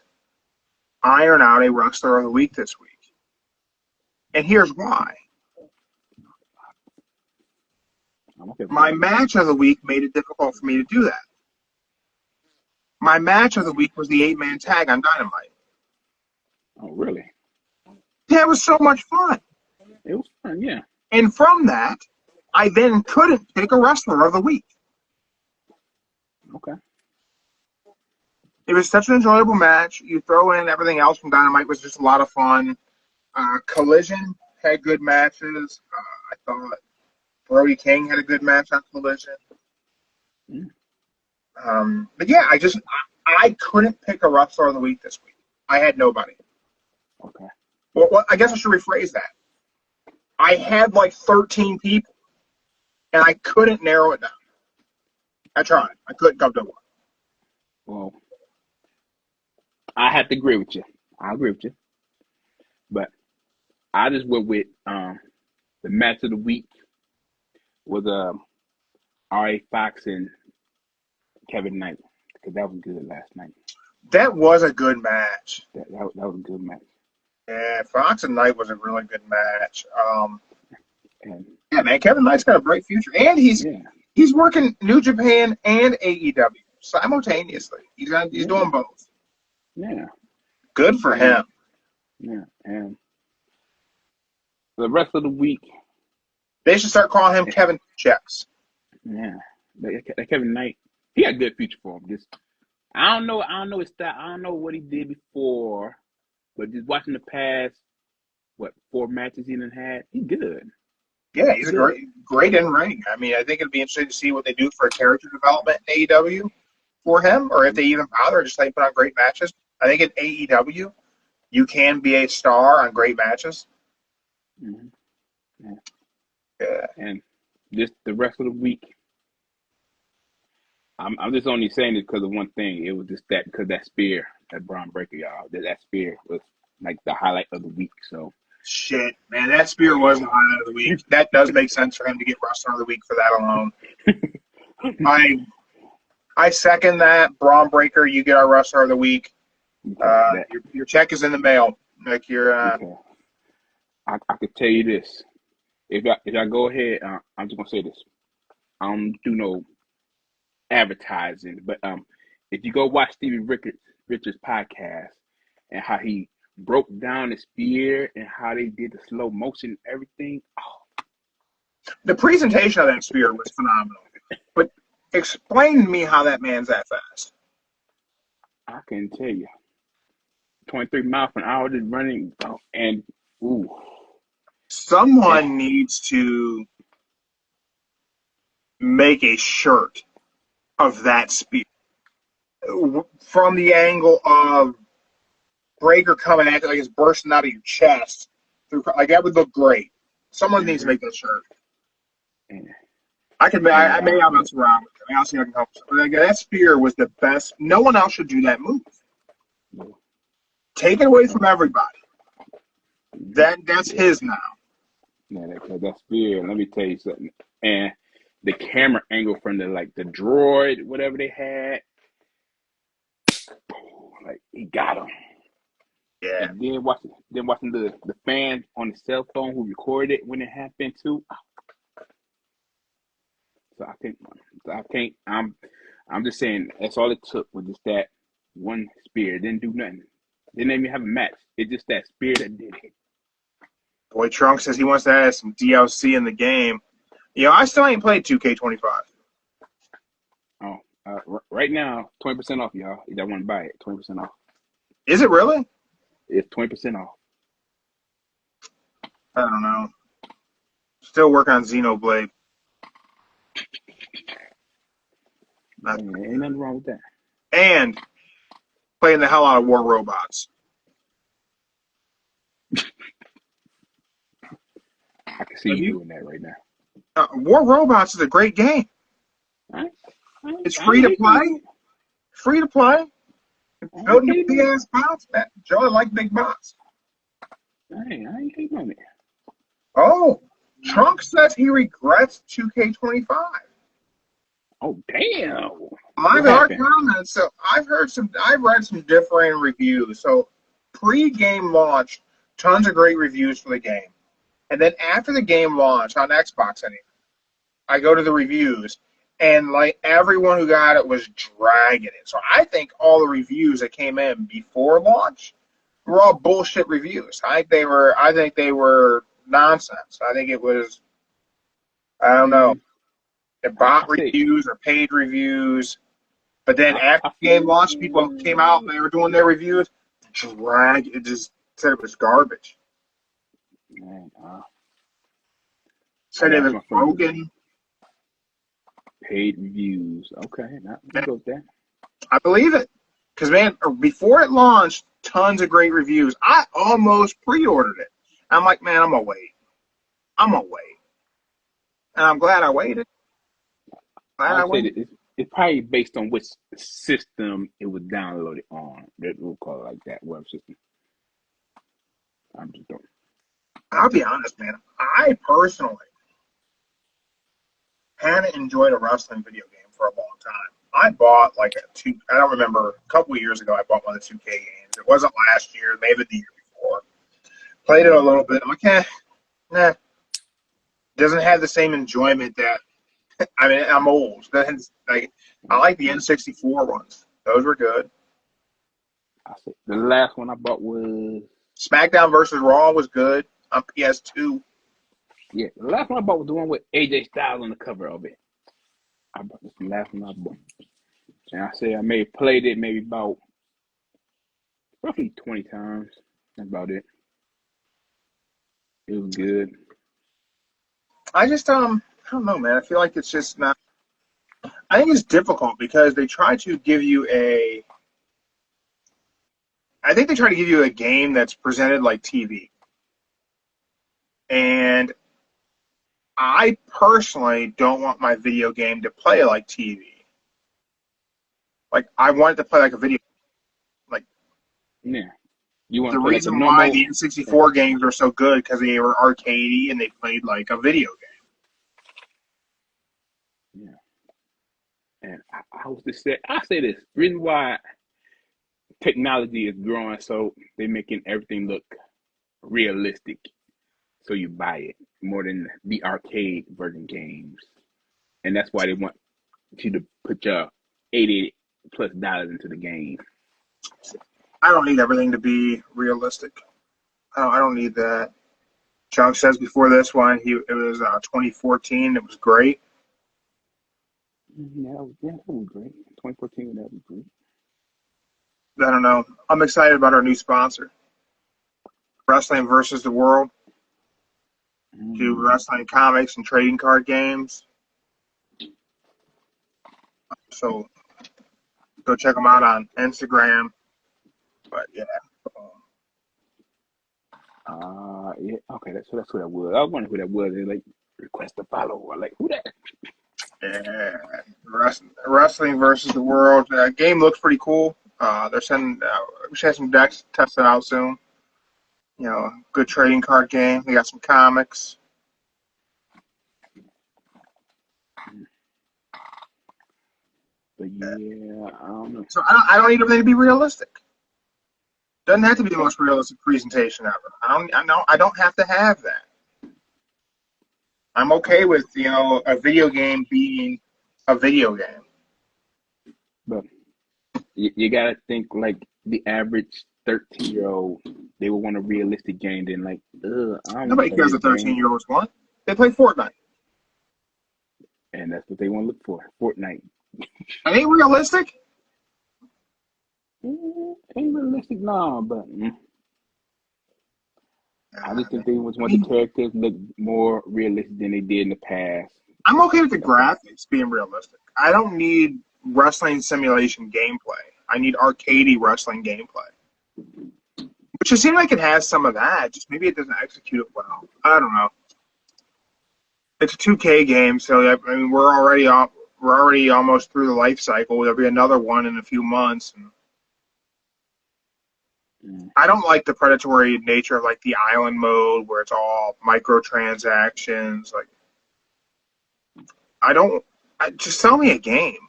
iron out a wrestler of the week this week. And here's why. My match of the week made it difficult for me to do that. My match of the week was the 8-man tag on Dynamite. Oh, really? Yeah, it was so much fun. It was fun, yeah. And from that, I then couldn't pick a wrestler of the week. Okay. It was such an enjoyable match. You throw in everything else from Dynamite was just a lot of fun. Collision had good matches. I thought Brody King had a good match on Collision. But yeah, I couldn't pick a wrestler of the week this week. I had nobody. Okay. Well, I guess I should rephrase that. I had like 13 people, and I couldn't narrow it down. I tried. I couldn't come to one. Well, I have to agree with you. I agree with you. But I just went with the match of the week was R.A. Fox and Kevin Knight, because that was good last night. That was a good match. That was a good match. Yeah, Fox and Knight was a really good match. And, yeah, man, Kevin Knight's got a bright future, and he's working New Japan and AEW simultaneously. He's doing both. Yeah, good for him. Yeah, and the rest of the week, they should start calling him Kevin Checks. Yeah, that Kevin Knight, he got a good future for him. Just I don't know his style. I don't know what he did before, but just watching the past, 4 matches he done had, he's good. Yeah, he's a great in ring. I mean, I think it'd be interesting to see what they do for character development in AEW for him, or if they even bother, just like put on great matches. I think in AEW, you can be a star on great matches. Mm-hmm. Yeah. And just the rest of the week, I'm just only saying it because of one thing. It was just because that spear, that Braun Breaker, y'all. That spear was like the highlight of the week. So shit, man, that spear was the highlight of the week. That does make sense for him to get Wrestler of the Week for that alone. I second that. Braun Breaker, you get our Wrestler of the Week. Your check is in the mail. Like okay. I could tell you this. If I go ahead, I'm just gonna say this. I don't do no advertising, but if you go watch Stevie Richards' podcast and how he broke down the spear and how they did the slow motion and everything, the presentation of that spear was phenomenal. But explain to me how that man's that fast. I can tell you, 23 miles an hour just running, and ooh. Someone needs to make a shirt of that spear from the angle of Breaker coming at you like it's bursting out of your chest. Like that would look great. Someone needs to make that shirt. I may have us around with it. I'll see if I can help. Like, that spear was the best. No one else should do that move. Take it away from everybody. That's his now. Yeah, that spear. Let me tell you something. And the camera angle from the droid, whatever they had, like he got him. Yeah. And then watching the fan on the cell phone who recorded it when it happened too. So I can't. I'm just saying that's all it took was just that one spear. It didn't do nothing. Didn't even have a match. It's just that spear that did it. Boy, Trunk says he wants to add some DLC in the game. I still ain't played 2K25. Right now, 20% off, y'all. If y'all want to buy it, 20% off. Is it really? It's 20% off. I don't know. Still working on Xenoblade. Ain't nothing wrong with that. And playing the hell out of War Robots. I can see you doing that right now. War Robots is a great game. It's free to play. Free to play. Building the big ass bots. Joe, I like big bots. I ain't hating on it. Oh, Trunk says he regrets 2K25. Oh, damn. I've heard comments. So I've read some differing reviews. So pre-game launch, tons of great reviews for the game. And then after the game launch on Xbox anyway, I go to the reviews, and like everyone who got it was dragging it. So I think all the reviews that came in before launch were all bullshit reviews. I think they were nonsense. I think it was, I don't know, bot reviews or paid reviews. But then after the game launched, people came out and they were doing their reviews. It just said it was garbage. Man, Said it was broken. Paid reviews. Okay, now we go with that. I believe it. Because, man, before it launched, tons of great reviews. I almost pre-ordered it. I'm like, man, I'm going to wait. And I'm glad I waited. It's probably based on which system it was downloaded on. We'll call it like that, web system. I'll be honest, man. I personally hadn't enjoyed a wrestling video game for a long time. I bought I don't remember, a couple of years ago, I bought one of the 2K games. It wasn't last year, maybe the year before. Played it a little bit. I'm like, nah. Doesn't have the same enjoyment that, I mean, I'm old. I like the N64 ones. Those were good. The last one I bought was SmackDown versus Raw was good on PS2. Yeah, the last one I bought was the one with AJ Styles on the cover of it. I bought this the last one I bought. And I say I may have played it maybe about roughly 20 times. That's about it. It was good. I just I don't know, man. I feel like it's just not. I think it's difficult because they try to give you I think they try to give you a game that's presented like TV. And I personally don't want my video game to play like TV. Like, I want it to play like a video. Like, yeah. You want the to reason why the N64 games are so good because they were arcadey and they played like a video game. Yeah. And I say this. The reason why technology is growing so they're making everything look realistic. So you buy it more than the arcade version games. And that's why they want you to put your $80+ into the game. I don't need everything to be realistic. I don't need that. Chunk says before this one, it was 2014. It was great. Yeah, that was great. 2014, that was great. I don't know. I'm excited about our new sponsor. Wrestling versus the World. Do wrestling comics and trading card games. So go check them out on Instagram. But yeah. Yeah. Okay, that's who that was. I wonder who that was. They like request to follow or like who that? Yeah, wrestling versus the World. Game looks pretty cool. They're sending. We should have some decks tested out soon. You know, good trading card game. They got some comics. But yeah, I don't know. So I don't need everything to be realistic. Doesn't have to be the most realistic presentation ever. I don't have to have that. I'm okay with a video game being a video game. But you gotta think like the average 13-year-old. They would want a realistic game. Then like, nobody cares what 13-year-olds want. They play Fortnite. And that's what they want to look for. Fortnite. It ain't realistic. Ain't realistic, no, but I just think they want the characters to look more realistic than they did in the past. I'm okay with the graphics being realistic. I don't need wrestling simulation gameplay. I need arcadey wrestling gameplay. Which it seems like it has some of that, just maybe it doesn't execute it well. I don't know. It's a 2K game, so I mean we're already almost through the life cycle. There'll be another one in a few months. And I don't like the predatory nature of like the island mode where it's all microtransactions. Like, just sell me a game.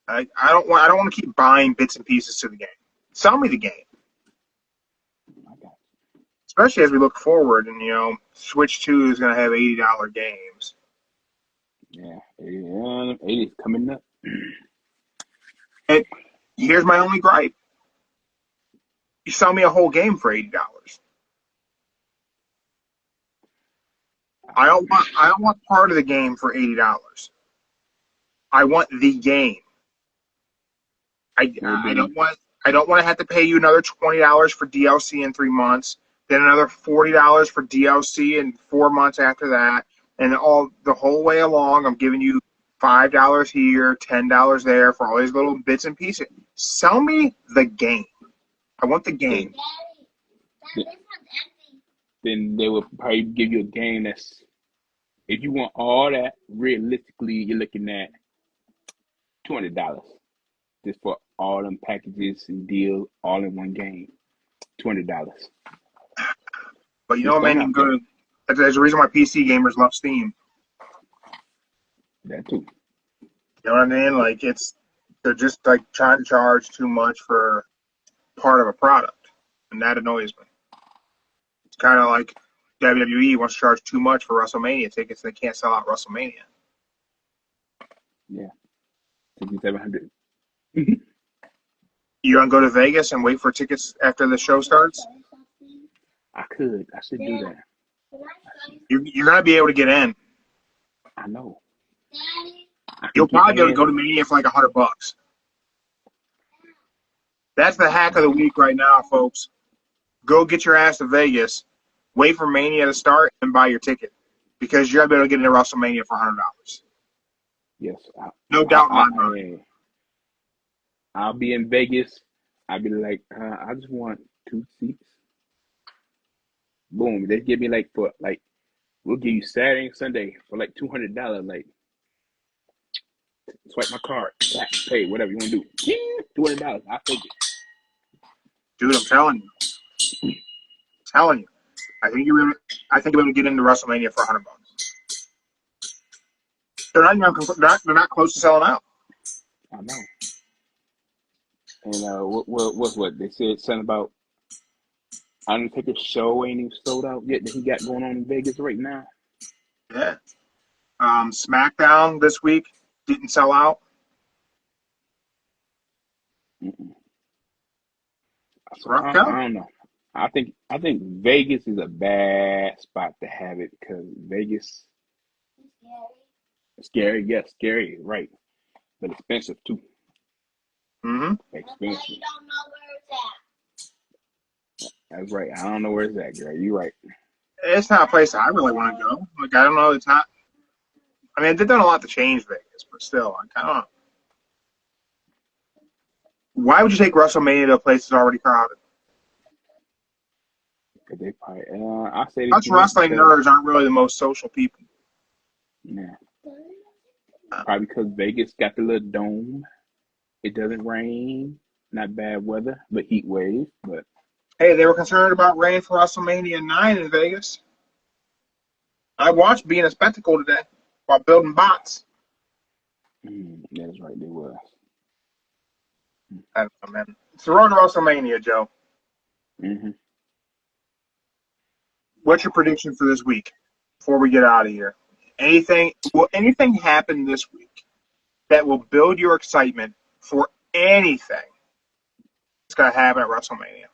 I don't want to keep buying bits and pieces to the game. Sell me the game. Especially as we look forward, and Switch 2 is going to have $80 games. Yeah, it is coming up. And here's my only gripe. You sell me a whole game for $80. I don't want part of the game for $80. I want the game. I don't want to have to pay you another $20 for DLC in 3 months, then another $40 for DLC in 4 months after that, and the whole way along I'm giving you $5 here, $10 there for all these little bits and pieces. Sell me the game. I want the game. Then they will probably give you a game that's, if you want all that, realistically, you're looking at $200 just for all them packages and deals all in one game. $200. But you know, man, you can go to. There's a reason why PC gamers love Steam. That too. You know what I mean? Like they're just like trying to charge too much for part of a product, and that annoys me. It's kind of like WWE wants to charge too much for WrestleMania tickets, and they can't sell out WrestleMania. Yeah, $6,700. You gonna go to Vegas and wait for tickets after the show starts? I should do that. You're gonna be able to get in. I know. You'll probably be able to go to Mania for like $100. That's the hack of the week right now, folks. Go get your ass to Vegas, wait for Mania to start, and buy your ticket because you're gonna be able to get into WrestleMania for $100. Yes, No doubt in my mind. I'll be in Vegas. I'll be like, I just want 2 seats. Boom. They give me we'll give you Saturday and Sunday for like $200. Like, swipe my card, pay whatever you want to do. $200. I'll take it. Dude, I'm telling you. I think you're able to get into WrestleMania for $100. They're not close to selling out. I know. And what they said something about Undertaker's show ain't even sold out yet that he got going on in Vegas right now. Yeah. SmackDown this week didn't sell out. So I don't know. I think Vegas is a bad spot to have it because Vegas is scary. Yes, scary, right? But expensive too. Mm-hmm. Expensive. That's right. I don't know where it's at, girl. You're right. It's not a place I really want to go. Like, I don't know. It's not. I mean, they've done a lot to change Vegas, but still, I don't know. Why would you take WrestleMania to a place that's already crowded? Because they probably, I say us wrestling nerds aren't really the most social people. Yeah. Probably because Vegas got the little dome. It doesn't rain. Not bad weather, but heat wave. But hey, they were concerned about rain for WrestleMania 9 in Vegas. I watched Being a Spectacle today while building bots. That's right, they was. I don't know, man. It's the road to WrestleMania, Joe. Mm-hmm. What's your prediction for this week before we get out of here? Will anything happen this week that will build your excitement for anything that's going to happen at WrestleMania?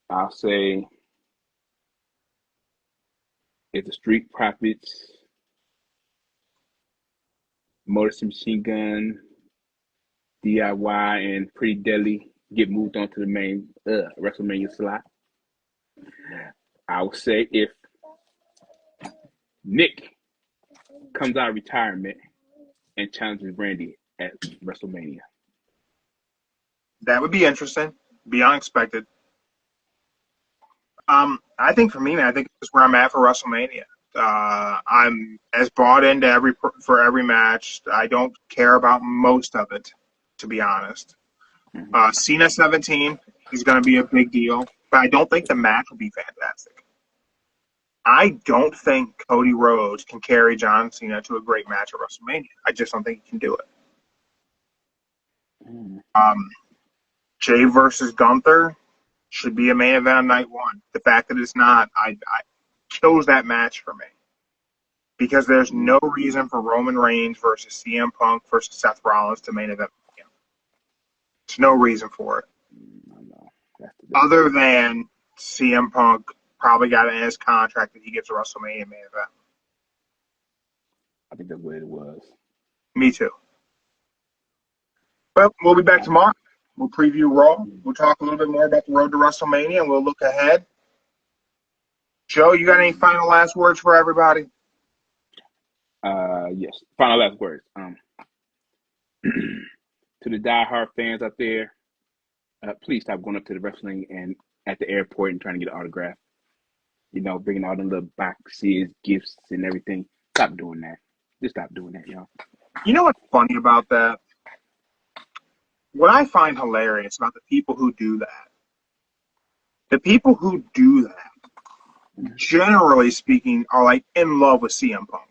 I'll say if the Street Profits, Motor Machine Gun, DIY, and Pretty Deadly get moved on to the main WrestleMania slot. I would say if Nick comes out of retirement and challenges Randy at WrestleMania. That would be interesting. Be unexpected. I think for me, man, I think this is where I'm at for WrestleMania. I'm as bought into every match. I don't care about most of it, to be honest. Cena 17 is going to be a big deal, but I don't think the match will be fantastic. I don't think Cody Rhodes can carry John Cena to a great match at WrestleMania. I just don't think he can do it. Jey versus Gunther should be a main event on night one. The fact that it's not, I kills that match for me. Because there's no reason for Roman Reigns versus CM Punk versus Seth Rollins to main event. There's no reason for it. Other than CM Punk probably got it in his contract that he gets a WrestleMania main event. I think that's what it was. Me too. Well, we'll be back tomorrow. We'll preview Raw. We'll talk a little bit more about the road to WrestleMania, and we'll look ahead. Joe, you got any final last words for everybody? Yes. Final last words. To the diehard fans out there, please stop going up to the wrestling and at the airport and trying to get an autograph. You know, bringing all them little boxes, gifts, and everything. Stop doing that. Just stop doing that, y'all. You know what's funny about that? What I find hilarious about the people who do that, generally speaking, are like in love with CM Punk.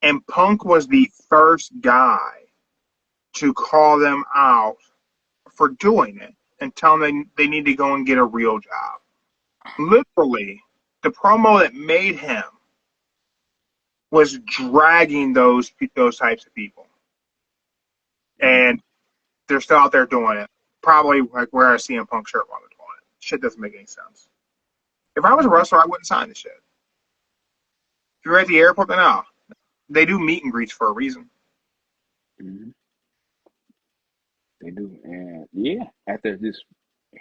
And Punk was the first guy to call them out for doing it and tell them they need to go and get a real job. Literally, the promo that made him was dragging those types of people. And they're still out there doing it. Probably like wear a CM Punk shirt while they're doing it. Shit doesn't make any sense. If I was a wrestler, I wouldn't sign the shit. If you're at the airport, then no. They do meet and greets for a reason. Mm-hmm. They do. And yeah, after just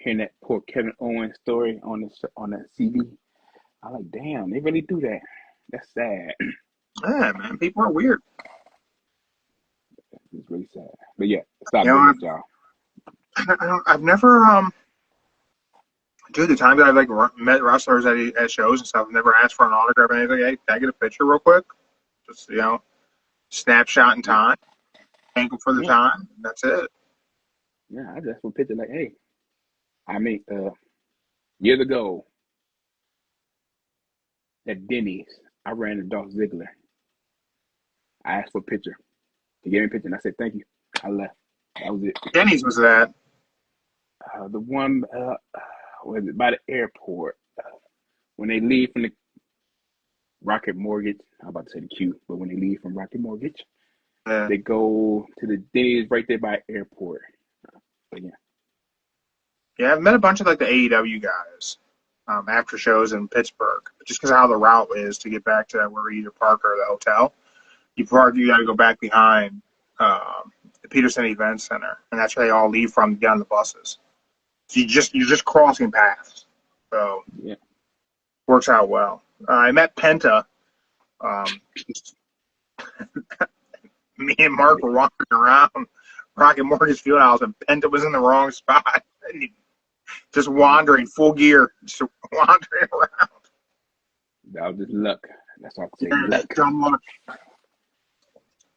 hearing that poor Kevin Owens story on that CD, I'm like, damn, they really do that. That's sad. Yeah, man, people are weird. It's really sad. But yeah, stop doing it, y'all. I've never dude, the time that I've like met wrestlers at shows and stuff, I've never asked for an autograph or anything. Hey, can I get a picture real quick? Just snapshot in time, angle for the time. That's it. Yeah, I just want a picture like, hey, I mean, years ago at Denny's, I ran into Dolph Ziggler. I asked for a picture. He gave me a picture, and I said, thank you. I left. That was it. Denny's was that? The one was it by the airport. When they leave from the Rocket Mortgage, I'm about to say the Q, but when they leave from Rocket Mortgage, they go to the Denny's right there by the airport. But yeah. Yeah, I've met a bunch of like the AEW guys after shows in Pittsburgh, just because of how the route is to get back to where we either park or the hotel. You got to go back behind the Peterson Event Center, and that's where they all leave from to get on the buses. So you're just crossing paths. So yeah, works out well. I met Penta. Me and Mark were walking around Rocket Mortgage Fieldhouse, and Penta was in the wrong spot. Just wandering, full gear, just wandering around. That was just luck. That's all I can say. Luck. Dumb luck.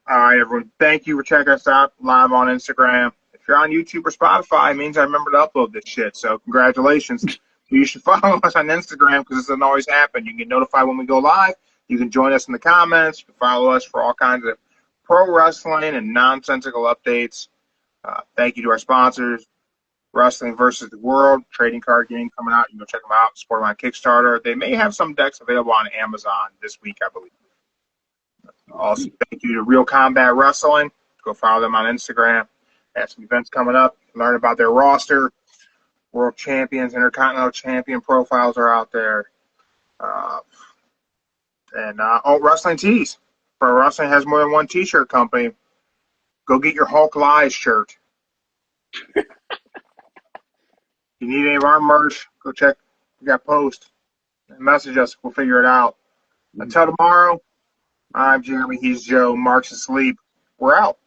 All right, everyone. Thank you for checking us out live on Instagram. If you're on YouTube or Spotify, it means I remember to upload this shit. So congratulations. You should follow us on Instagram because this doesn't always happen. You can get notified when we go live. You can join us in the comments. You can follow us for all kinds of pro wrestling and nonsensical updates. Thank you to our sponsors, Wrestling versus the World, trading card game coming out. You can go check them out. Support them on Kickstarter. They may have some decks available on Amazon this week, I believe. Also, thank you to Real Combat Wrestling. Go follow them on Instagram. They have some events coming up. Learn about their roster. World champions, Intercontinental champion profiles are out there. Wrestling Tees. Pro Wrestling has more than one T-shirt company. Go get your Hulk Lies shirt. If you need any of our merch, go check. We got post. Message us. We'll figure it out. Until tomorrow, I'm Jeremy. He's Joe. Mark's asleep. We're out.